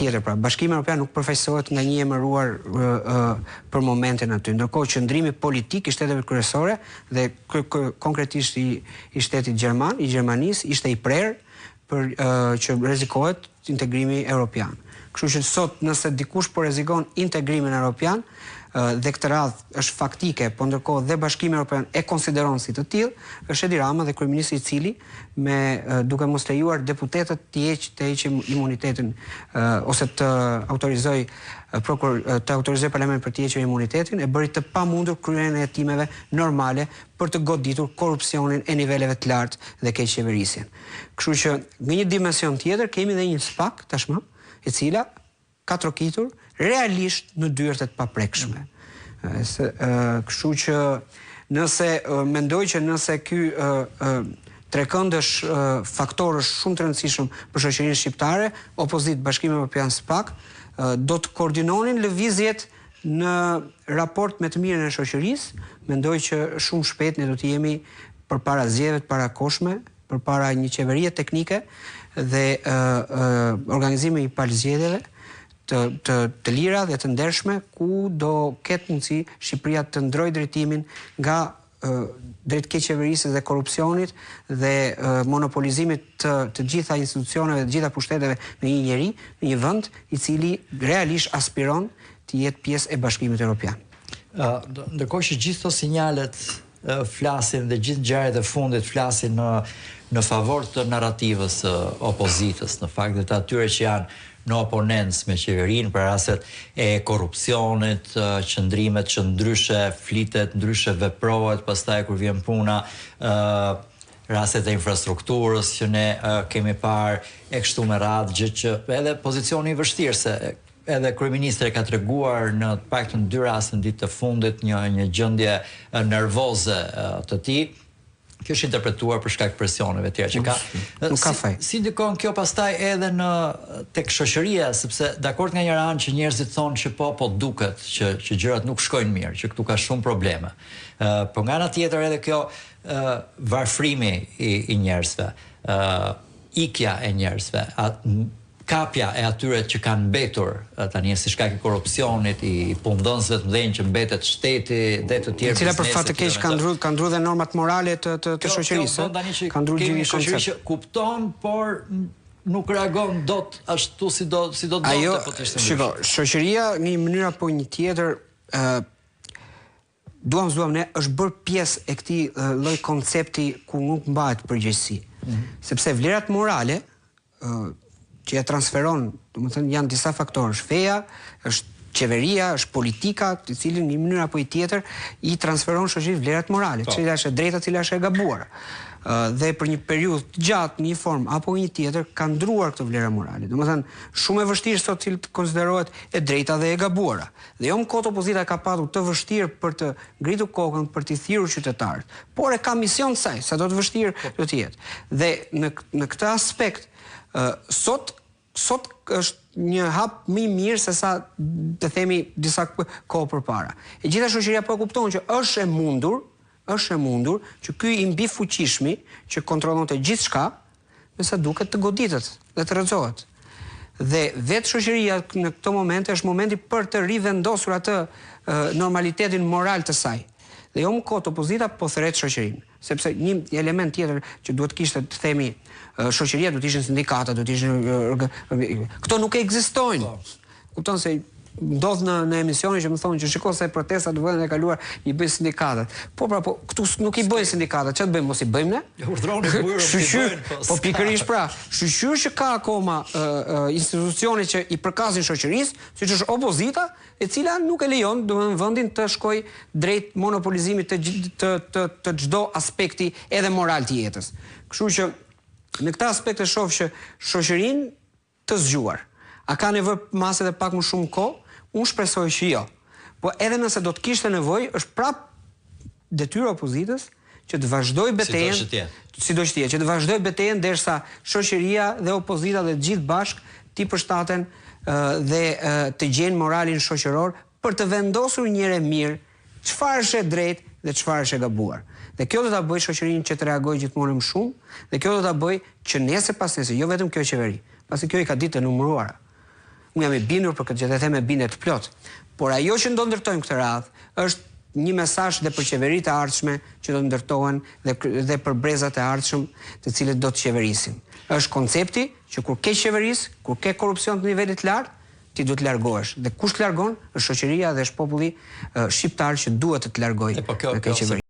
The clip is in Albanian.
tjetër, pra, Bashkimi Evropian nuk përfaqësohet nga një emëruar për momentin aty, ndërkohë qëndrimi politik i shteteve kryesore dhe konkretisht i shtetit gjerman, i Gjermanisë, ishte i prerë për që rrezikohet integrimi evropian. Kështu që sot nëse dikush po rrezikon integrimin evropian dhe këtë radhë është faktike, po ndërkohë dhe Bashkimi Evropian e konsideron si të tillë, është Edi Rama dhe kryeministri i cili duke mos lejuar deputetët të heqë imunitetin ose të autorizoj parlamentin për të hequr imunitetin, e bëri të pamundur kryerjen e hetimeve normale për të goditur korrupsionin e niveleve të lartë dhe keqëqeverisjen. Kështu që në një dimension tjetër kemi edhe një SPAK tashmë, e cila ka trokitur realisht në dyert e të paprekshme. Kështu që mendoj që nëse ky trekëndësh faktor është shumë të rëndësishëm për shoqërinë shqiptare, opozitë Bashkimi Evropian SPAK do të koordinonin lëvizjet në raport me të mirën e shoqërisë. Mendoj që shumë shpejt ne do të jemi përpara zgjedhjeve të parakoshme, përpara një qeverie teknike dhe organizimi i palëzgjedhjeve të lira dhe të ndershme, ku do ketë mundësi Shqipëria të ndrojë drejtimin nga drejt keqeverisë dhe korrupsionit dhe monopolizimit të gjitha institucioneve, të gjitha pushteteve në një njeri, në një vend i cili realisht aspiron të jetë pjesë e Bashkimit Evropian. Ndërkohë që gjithë këto sinjalet flasin dhe gjithë ngjarjet e fundit flasin në favor të narrativës së opozitës, në fakt dhe të atyre që janë në oponencë me qeverinë për rastet e korrupsionit, qëndrimet që ndryshe flitet, ndryshe veprohet, pastaj kur vjen puna, rastet e infrastrukturës që ne kemi parë e kështu me radhë, gjë që edhe pozicioni i vështirë se edhe kryeministri ka treguar në të paktën 2 raste në ditë të fundit një gjendje nervoze të tij. Kjo është interpretuar për shkak të presioneve të tjera që ka. Nuk ka faj. Si ndikon kjo pastaj edhe tek shoqëria, sepse dakord nga njëra anë që njerëzit thonë që po duket që gjërat nuk shkojnë mirë, që këtu ka shumë probleme. Por nga ana tjetër edhe kjo varfrimi i njerëzve, ikja e njerëzve, kapja e atyre që kanë mbetur tani si shkak i korrupsionit, i punëdhënësve të mëdhenj që mbetet shteti dhe të tjerë. Cila për fat të keq kanë ndrur dhe normat morale të shoqërisë. Kanë ndrur një shoqëri që kupton, por nuk reagon dot ashtu si do donte po të ishte. Shiko, shoqëria në një mënyrë apo një tjetër duam ne është bërë pjesë e këtij lloj koncepti ku nuk mbahet përgjegjësi. Sepse vlerat morale që ja transferon, domethënë janë disa faktorë, është feja, është qeveria, është politika, i cili në një mënyrë apo i tjetër i transferon shoqërisë vlerat morale, cila është e drejta, cila është e gabuar. Dhe për një periudhë të gjatë, një formë apo një tjetër ka ndruar këto vlera morale. Domethënë, shumë e vështirë sot të konsiderohet e drejta dhe e gabuara. Dhe jo më kot opozita ka patur të vështirë për të ngritur kokën, për të thirrur qytetarët, por e ka mision saj, sa do të vështirë do të jetë. Dhe në këtë aspekt sot është një hap më i mirë se sa të themi disa kohë përpara. E gjitha shoqëria po e kupton që është e mundur që ky i mbi fuqishmi që kontrollonte gjithçka, me sa duket të goditet dhe të rrëzohet. Dhe vetë shoqëria në këto momente është momenti për të rivendosur atë normalitetin moral të saj. Dhe jo më kot opozita po thret shoqërinë, sepse një element tjetër që duhet kishte të themi shoqëria do të ishin sindikata, do të ishin këto nuk ekzistojnë. Kupton se ndodh në emisione që më thonë që shiko se protestat në vendin e kaluar i bëjnë sindikatat. Po këtu nuk i bëjnë sindikatat, çfarë bëjmë, mos i bëjmë ne? Urdhëroni bujën. Po pikërisht pra, shqyr që ka akoma institucione që i përkasin shoqërisë, siç është opozita, e cila nuk e lejon domethënë vendin të shkojë drejt monopolizimit të çdo aspekti edhe moral të jetës. Kështu që në këtë aspekt e shoh që shoqërinë të zgjuar. A ka nevojë masë dhe pak më shumë kohë? Unë shpresoj që jo. Po edhe nëse do të kishte nevojë, është prap detyra opozitës që të vazhdojë betejën, sido që të vazhdojë betejën derisa shoqëria dhe opozita dhe gjithë bashk t'i përshtaten dhe të gjejnë moralin shoqëror për të vendosur një herë mirë çfarë është e drejtë dhe çfarë është e gabuar. Dhe kjo do ta bëjë shoqërinë që të reagojë gjithmonë më shumë, dhe kjo do ta bëjë që nesër pas nesër, jo vetëm kjo qeveri, pasi kjo i ka ditë të numëruara. Unë jam i bindur për këtë gjë, dhe them me bindje të plot. Por ajo që do ndërtojmë këtë radhë është një mesazh dhe për qeveritë e ardhshme që do të ndërtohen dhe për brezat e ardhshëm të cilët do të qeverisin. Është koncepti që kur ke qeveris, kur ke korrupsion të nivelit lartë, ti duhet të largohesh. Dhe kush të largon është shoqëria dhe është populli shqiptar që duhet të largojë nga kjo qeveri.